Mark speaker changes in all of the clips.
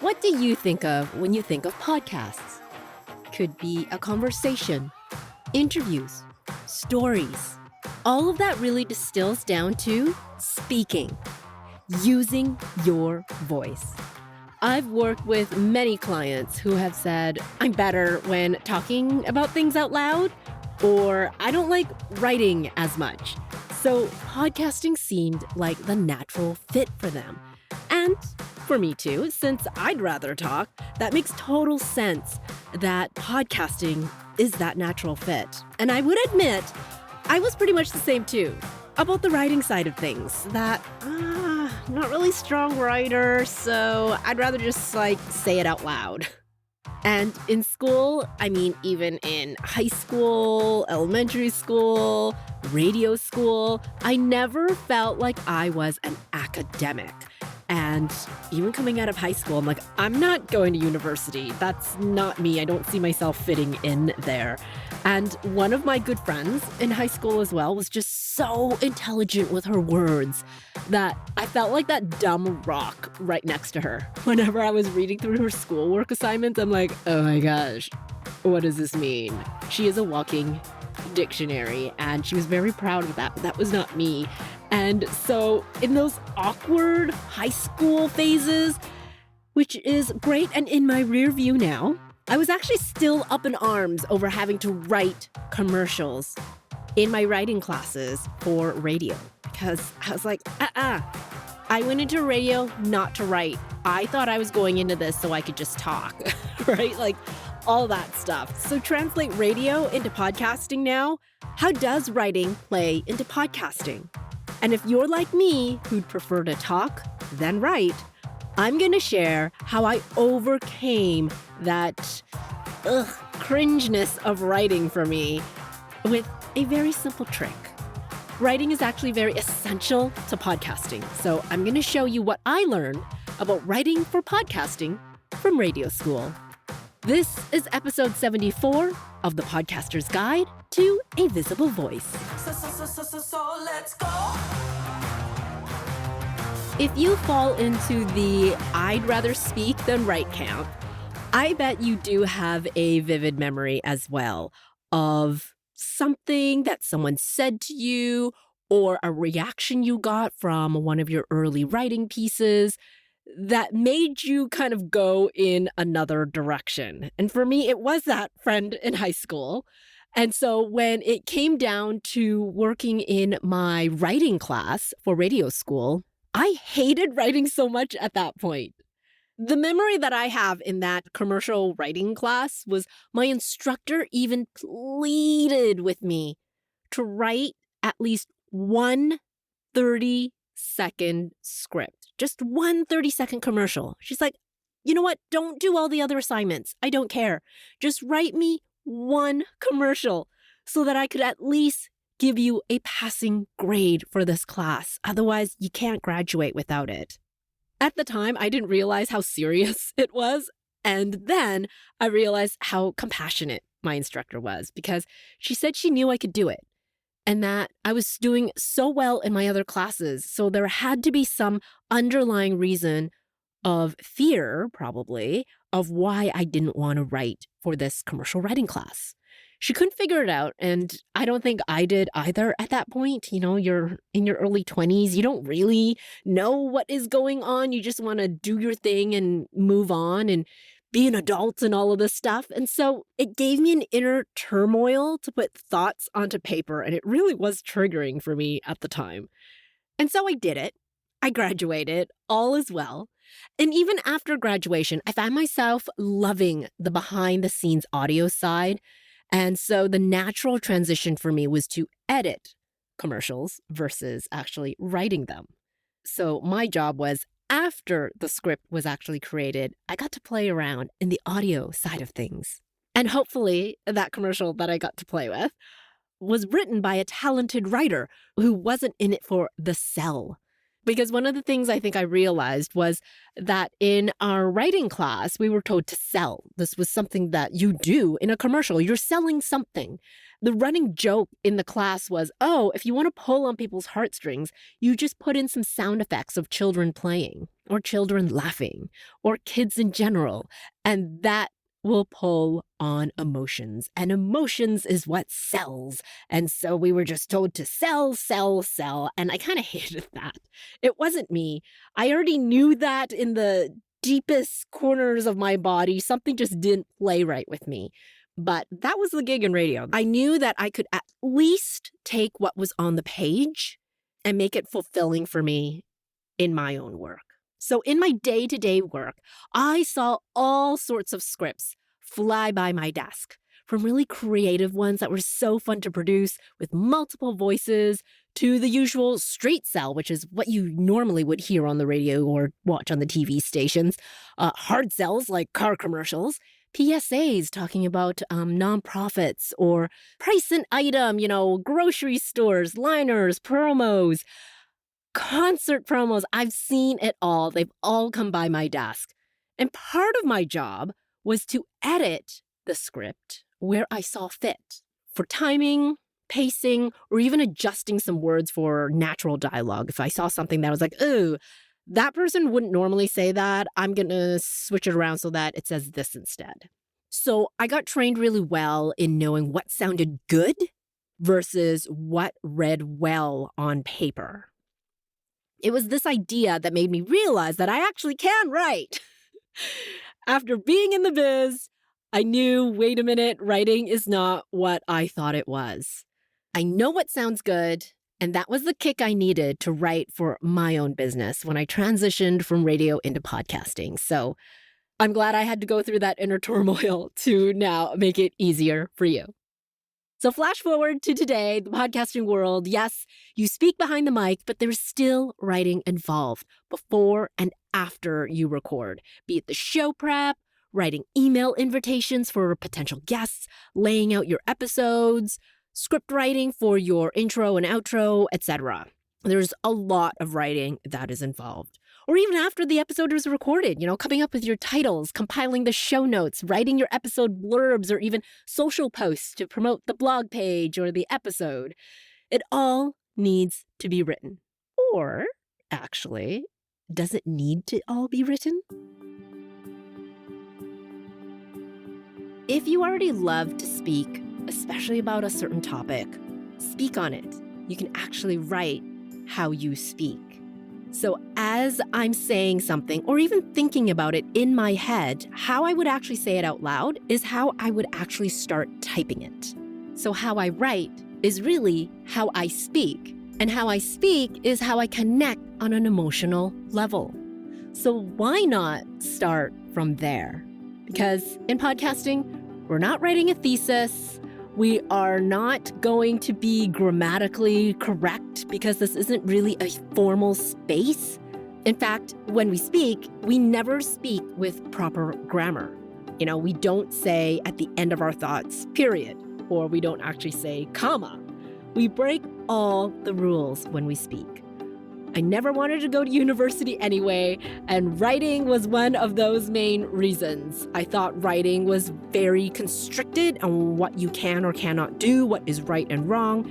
Speaker 1: What do you think of when you think of podcasts? Could be a conversation, interviews, stories. All of that really distills down to speaking, using your voice. I've worked with many clients who have said, I'm better when talking about things out loud, or I don't like writing as much. So podcasting seemed like the natural fit for them. And for me too, since I'd rather talk, that makes total sense that podcasting is that natural fit. And I would admit, I was pretty much the same too, about the writing side of things, that not really strong writer, so I'd rather just say it out loud. And in school, even in high school, elementary school, radio school, I never felt like I was an academic. And even coming out of high school, I'm like, I'm not going to university. That's not me. I don't see myself fitting in there. And one of my good friends in high school as well was just so intelligent with her words that I felt like that dumb rock right next to her. Whenever I was reading through her schoolwork assignments, I'm like, oh my gosh, what does this mean? She is a walking dictionary, and she was very proud of that. But that was not me. And so in those awkward high school phases, which is great and in my rear view now, I was actually still up in arms over having to write commercials in my writing classes for radio. Because I was like, I went into radio not to write. I thought I was going into this so I could just talk, right? Like all that stuff. So translate radio into podcasting now. How does writing play into podcasting? And if you're like me, who'd prefer to talk than write, I'm going to share how I overcame that cringeness of writing for me with a very simple trick. Writing is actually very essential to podcasting. So I'm going to show you what I learned about writing for podcasting from radio school. This is episode 74 of the Podcaster's Guide to a Visible Voice. So let's go. If you fall into the I'd rather speak than write camp, I bet you do have a vivid memory as well of something that someone said to you or a reaction you got from one of your early writing pieces that made you kind of go in another direction. And for me, it was that friend in high school. And so when it came down to working in my writing class for radio school, I hated writing so much at that point. The memory that I have in that commercial writing class was my instructor even pleaded with me to write at least one 30-second script, just one 30-second commercial. She's like, you know what? Don't do all the other assignments. I don't care. Just write me one commercial so that I could at least give you a passing grade for this class. Otherwise, you can't graduate without it. At the time, I didn't realize how serious it was. And then I realized how compassionate my instructor was because she said she knew I could do it and that I was doing so well in my other classes. So there had to be some underlying reason of fear, probably, of why I didn't want to write for this commercial writing class. She couldn't figure it out, and I don't think I did either at that point. You know, you're in your early 20s. You don't really know what is going on. You just want to do your thing and move on and be an adult and all of this stuff. And so it gave me an inner turmoil to put thoughts onto paper, and it really was triggering for me at the time. And so I did it. I graduated. All is well. And even after graduation, I found myself loving the behind-the-scenes audio side. And so the natural transition for me was to edit commercials versus actually writing them. So my job was, after the script was actually created, I got to play around in the audio side of things. And hopefully that commercial that I got to play with was written by a talented writer who wasn't in it for the sell. Because one of the things I think I realized was that in our writing class, we were told to sell. This was something that you do in a commercial. You're selling something. The running joke in the class was, oh, if you want to pull on people's heartstrings, you just put in some sound effects of children playing or children laughing or kids in general. And that will pull on emotions. And emotions is what sells. And so we were just told to sell, sell, sell. And I kind of hated that. It wasn't me. I already knew that in the deepest corners of my body. Something just didn't play right with me. But that was the gig in radio. I knew that I could at least take what was on the page and make it fulfilling for me in my own work. So in my day-to-day work, I saw all sorts of scripts fly by my desk, from really creative ones that were so fun to produce with multiple voices to the usual straight sell, which is what you normally would hear on the radio or watch on the TV stations, hard sells like car commercials, PSAs talking about nonprofits or price an item, grocery stores, liners, promos, concert promos. I've seen it all. They've all come by my desk. And part of my job was to edit the script where I saw fit for timing, pacing, or even adjusting some words for natural dialogue. If I saw something that was like, ooh, that person wouldn't normally say that, I'm going to switch it around so that it says this instead. So I got trained really well in knowing what sounded good versus what read well on paper. It was this idea that made me realize that I actually can write. After being in the biz, I knew, wait a minute, writing is not what I thought it was. I know what sounds good, and that was the kick I needed to write for my own business when I transitioned from radio into podcasting. So I'm glad I had to go through that inner turmoil to now make it easier for you. So flash forward to today, the podcasting world. Yes, you speak behind the mic, but there's still writing involved before and after you record, be it the show prep, writing email invitations for potential guests, laying out your episodes, script writing for your intro and outro, etc. There's a lot of writing that is involved. Or even after the episode is recorded, coming up with your titles, compiling the show notes, writing your episode blurbs, or even social posts to promote the blog page or the episode. It all needs to be written. Or, actually, does it need to all be written? If you already love to speak, especially about a certain topic, speak on it. You can actually write how you speak. So as I'm saying something or even thinking about it in my head, how I would actually say it out loud is how I would actually start typing it. So how I write is really how I speak. And how I speak is how I connect on an emotional level. So why not start from there? Because in podcasting, we're not writing a thesis. We are not going to be grammatically correct because this isn't really a formal space. In fact, when we speak, we never speak with proper grammar. We don't say at the end of our thoughts, period, or we don't actually say comma. We break all the rules when we speak. I never wanted to go to university anyway, and writing was one of those main reasons. I thought writing was very constricted on what you can or cannot do, what is right and wrong.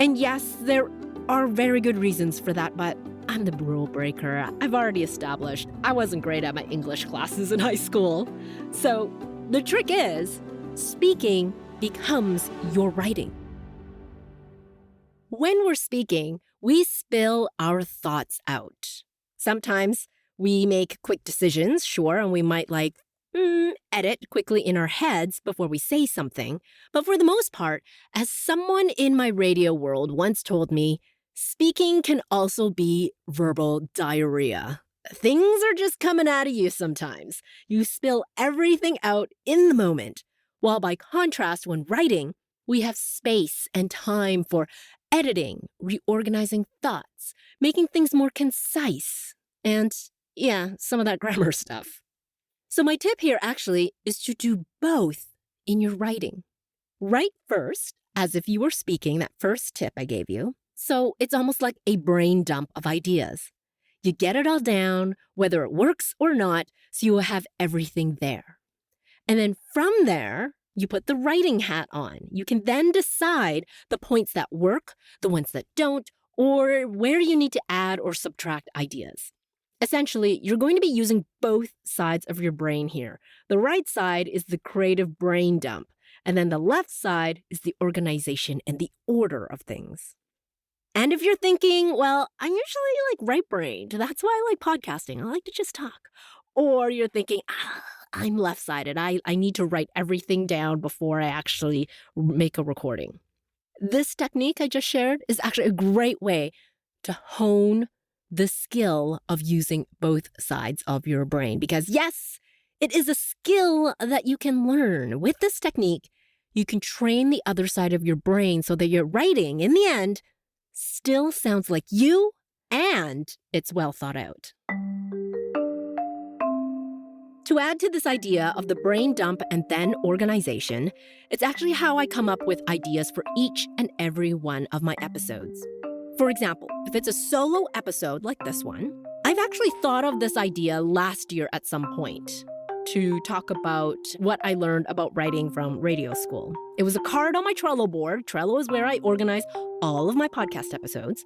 Speaker 1: And yes, there are very good reasons for that, but I'm the rule breaker. I've already established I wasn't great at my English classes in high school. So the trick is, speaking becomes your writing. When we're speaking, we spill our thoughts out. Sometimes we make quick decisions, sure, and we might edit quickly in our heads before we say something. But for the most part, as someone in my radio world once told me, speaking can also be verbal diarrhea. Things are just coming out of you sometimes. You spill everything out in the moment. While by contrast, when writing, we have space and time for editing, reorganizing thoughts, making things more concise, and some of that grammar stuff. So my tip here actually is to do both in your writing. Write first, as if you were speaking, that first tip I gave you. So it's almost like a brain dump of ideas. You get it all down, whether it works or not, so you will have everything there. And then from there, you put the writing hat on. You can then decide the points that work, the ones that don't, or where you need to add or subtract ideas. Essentially, you're going to be using both sides of your brain here. The right side is the creative brain dump, and then the left side is the organization and the order of things. And if you're thinking, well, I'm usually right-brained. That's why I like podcasting. I like to just talk. Or you're thinking, I'm left-sided. I need to write everything down before I actually make a recording. This technique I just shared is actually a great way to hone the skill of using both sides of your brain. Because yes, it is a skill that you can learn. With this technique, you can train the other side of your brain so that your writing, in the end, still sounds like you and it's well thought out. To add to this idea of the brain dump and then organization, it's actually how I come up with ideas for each and every one of my episodes. For example, if it's a solo episode like this one, I've actually thought of this idea last year at some point to talk about what I learned about writing from radio school. It was a card on my Trello board. Trello is where I organize all of my podcast episodes.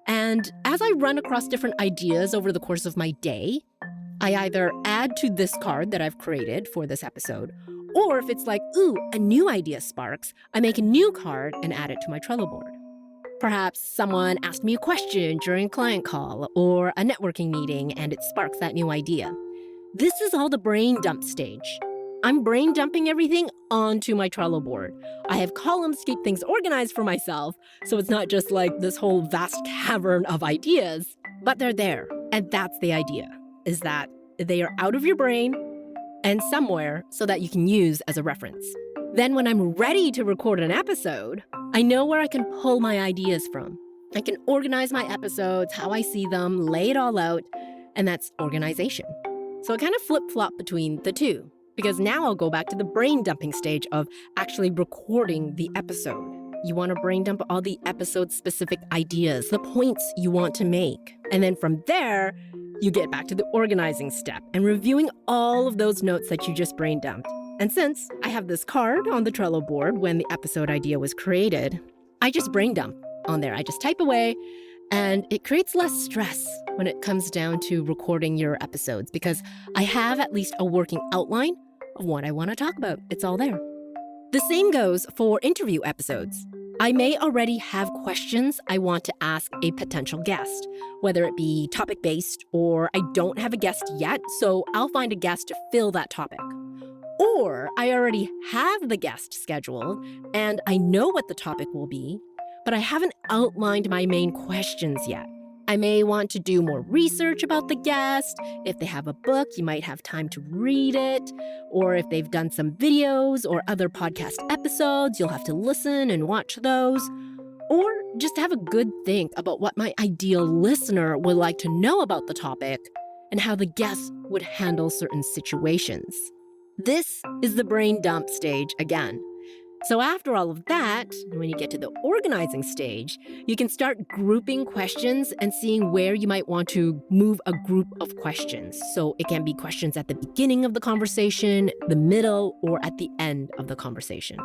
Speaker 1: And as I run across different ideas over the course of my day, I either add to this card that I've created for this episode, or if it's like, a new idea sparks, I make a new card and add it to my Trello board. Perhaps someone asked me a question during a client call or a networking meeting and it sparks that new idea. This is all the brain dump stage. I'm brain dumping everything onto my Trello board. I have columns to keep things organized for myself, so it's not just like this whole vast cavern of ideas, but they're there. And that's the idea, is that they are out of your brain and somewhere so that you can use as a reference. Then when I'm ready to record an episode, I know where I can pull my ideas from. I can organize my episodes, how I see them, lay it all out, and that's organization. So I kind of flip-flop between the two, because now I'll go back to the brain dumping stage of actually recording the episode. You want to brain dump all the episode-specific ideas, the points you want to make. And then from there, you get back to the organizing step and reviewing all of those notes that you just brain dumped. And since I have this card on the Trello board when the episode idea was created, I just brain dump on there. I just type away, and it creates less stress when it comes down to recording your episodes because I have at least a working outline of what I want to talk about. It's all there. The same goes for interview episodes. I may already have questions I want to ask a potential guest, whether it be topic-based or I don't have a guest yet, so I'll find a guest to fill that topic. Or I already have the guest scheduled and I know what the topic will be, but I haven't outlined my main questions yet. I may want to do more research about the guest. If they have a book, you might have time to read it. Or if they've done some videos or other podcast episodes, you'll have to listen and watch those. Or just have a good think about what my ideal listener would like to know about the topic and how the guest would handle certain situations. This is the brain dump stage again. So after all of that, when you get to the organizing stage, you can start grouping questions and seeing where you might want to move a group of questions. So it can be questions at the beginning of the conversation, the middle, or at the end of the conversation.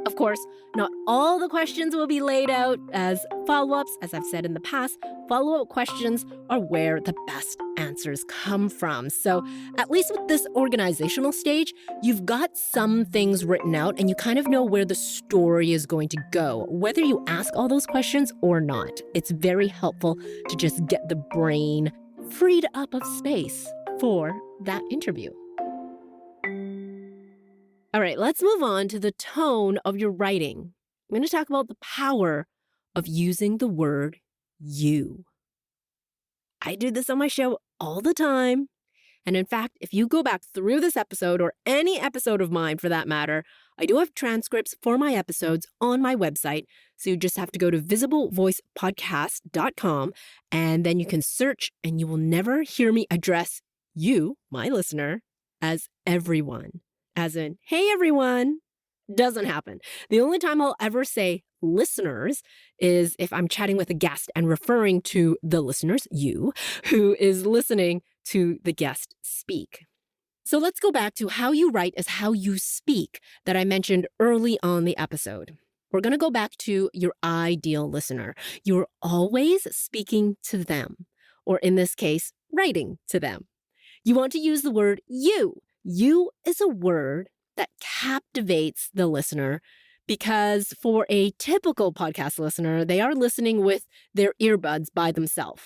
Speaker 1: Of course, not all the questions will be laid out as follow-ups. As I've said in the past, follow-up questions are where the best answers come from. So at least with this organizational stage, you've got some things written out and you kind of know where the story is going to go, whether you ask all those questions or not. It's very helpful to just get the brain freed up of space for that interview. All right, let's move on to the tone of your writing. I'm going to talk about the power of using the word you. I do this on my show all the time. And in fact, if you go back through this episode or any episode of mine for that matter, I do have transcripts for my episodes on my website. So you just have to go to visiblevoicepodcast.com and then you can search and you will never hear me address you, my listener, as everyone. As in, hey everyone, Doesn't happen. The only time I'll ever say listeners is if I'm chatting with a guest and referring to the listeners, you, who is listening to the guest speak. So let's go back to how you write is how you speak that I mentioned early on the episode. We're going to go back to your ideal listener. You're always speaking to them, or in this case, writing to them. You want to use the word you. You is a word that captivates the listener because for a typical podcast listener, they are listening with their earbuds by themselves.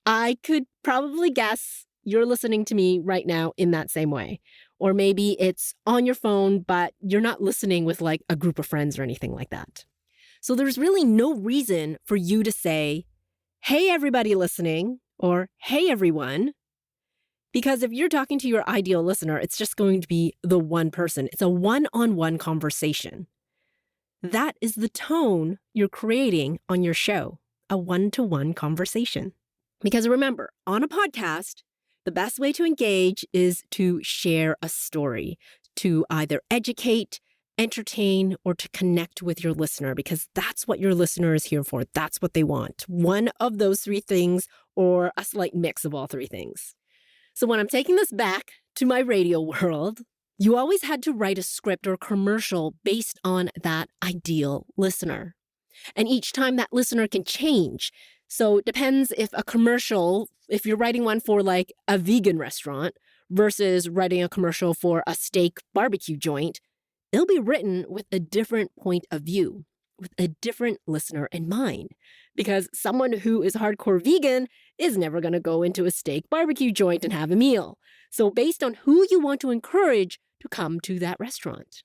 Speaker 1: I could probably guess you're listening to me right now in that same way. Or maybe it's on your phone, but you're not listening with like a group of friends or anything like that. So there's really no reason for you to say, hey, everybody listening, or hey, everyone. Because if you're talking to your ideal listener, it's just going to be the one person. It's a one-on-one conversation. That is the tone you're creating on your show, a one-to-one conversation. Because remember, on a podcast, the best way to engage is to share a story, to either educate, entertain, or to connect with your listener, because that's what your listener is here for. That's what they want. One of those three things or a slight mix of all three things. So when I'm taking this back to my radio world, you always had to write a script or commercial based on that ideal listener. And each time that listener can change. So it depends if a commercial, if you're writing one for like a vegan restaurant versus writing a commercial for a steak barbecue joint, it'll be written with a different point of view, with a different listener in mind. Because someone who is hardcore vegan is never going to go into a steak barbecue joint and have a meal. So based on who you want to encourage to come to that restaurant.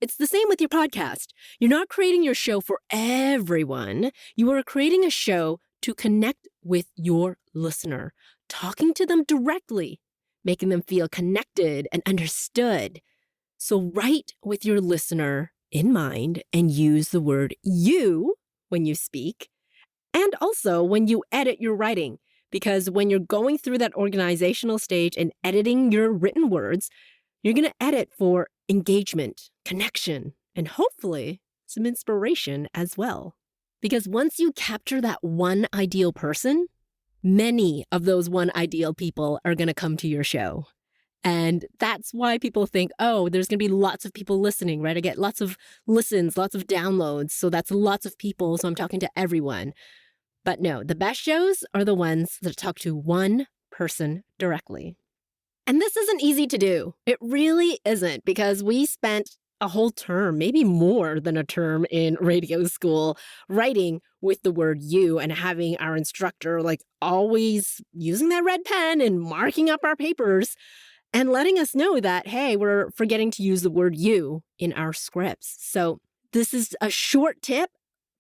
Speaker 1: It's the same with your podcast. You're not creating your show for everyone. You are creating a show to connect with your listener, talking to them directly, making them feel connected and understood. So write with your listener in mind and use the word you when you speak. And also when you edit your writing, because when you're going through that organizational stage and editing your written words, you're going to edit for engagement, connection, and hopefully some inspiration as well. Because once you capture that one ideal person, many of those one ideal people are going to come to your show. And that's why people think, oh, there's going to be lots of people listening, right? I get lots of listens, lots of downloads. So that's lots of people. So I'm talking to everyone. But no, the best shows are the ones that talk to one person directly. And this isn't easy to do. It really isn't, because we spent a whole term, maybe more than a term in radio school, writing with the word you and having our instructor like always using that red pen and marking up our papers and letting us know that, hey, we're forgetting to use the word you in our scripts. So this is a short tip,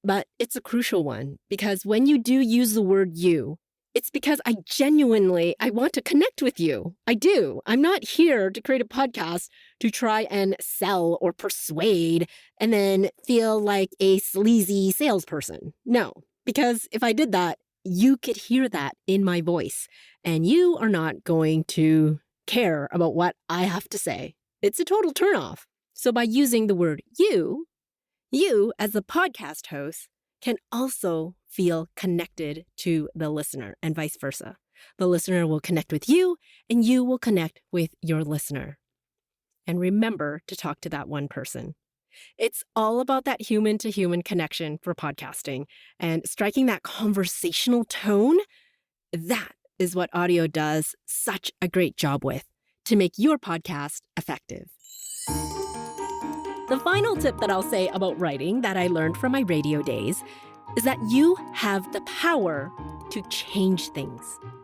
Speaker 1: but it's a crucial one, because when you do use the word you, it's because I want to connect with you. I do. I'm not here to create a podcast to try and sell or persuade and then feel like a sleazy salesperson. No, because if I did that, you could hear that in my voice and you are not going to care about what I have to say. It's a total turnoff. So by using the word you as the podcast host can also feel connected to the listener and vice versa. The listener will connect with you and you will connect with your listener. And remember to talk to that one person. It's all about that human-to-human connection for podcasting and striking that conversational tone. That is what audio does such a great job with to make your podcast effective. The final tip that I'll say about writing that I learned from my radio days is that you have the power to change things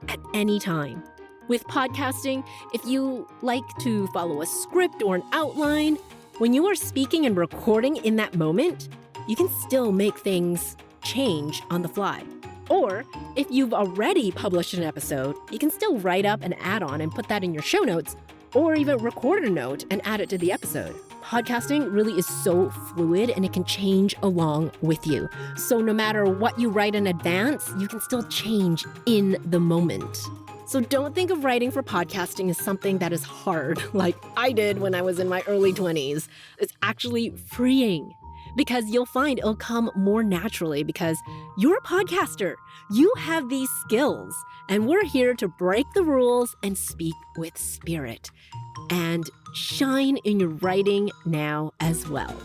Speaker 1: at any time. With podcasting, if you like to follow a script or an outline, when you are speaking and recording in that moment, you can still make things change on the fly. Or if you've already published an episode, you can still write up an add-on and put that in your show notes, or even record a note and add it to the episode. Podcasting really is so fluid and it can change along with you. So no matter what you write in advance, you can still change in the moment. So don't think of writing for podcasting as something that is hard, like I did when I was in my early 20s. It's actually freeing because you'll find it'll come more naturally because you're a podcaster. You have these skills, and we're here to break the rules and speak with spirit and shine in your writing now as well.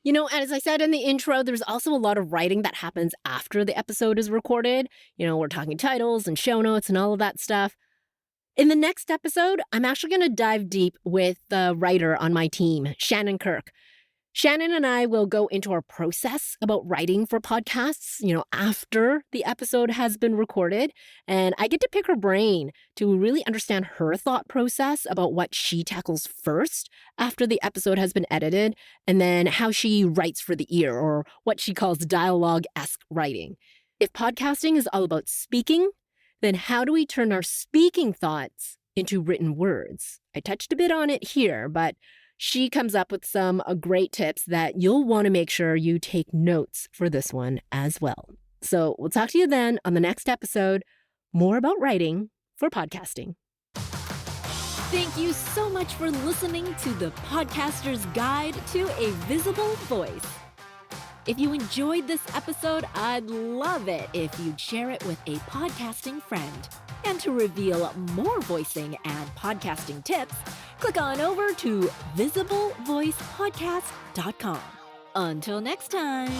Speaker 1: You know, as I said in the intro, there's also a lot of writing that happens after the episode is recorded. You know, we're talking titles and show notes and all of that stuff. In the next episode, I'm actually going to dive deep with the writer on my team, Shannon Kirk. Shannon and I will go into our process about writing for podcasts, you know, after the episode has been recorded. And I get to pick her brain to really understand her thought process about what she tackles first after the episode has been edited, and then how she writes for the ear, or what she calls dialogue-esque writing. If podcasting is all about speaking, then how do we turn our speaking thoughts into written words? I touched a bit on it here, but she comes up with some great tips that you'll want to make sure you take notes for this one as well. So we'll talk to you then on the next episode, more about writing for podcasting. Thank you so much for listening to the Podcaster's Guide to a Visible Voice. If you enjoyed this episode, I'd love it if you'd share it with a podcasting friend. And to reveal more voicing and podcasting tips, click on over to visiblevoicepodcast.com. Until next time.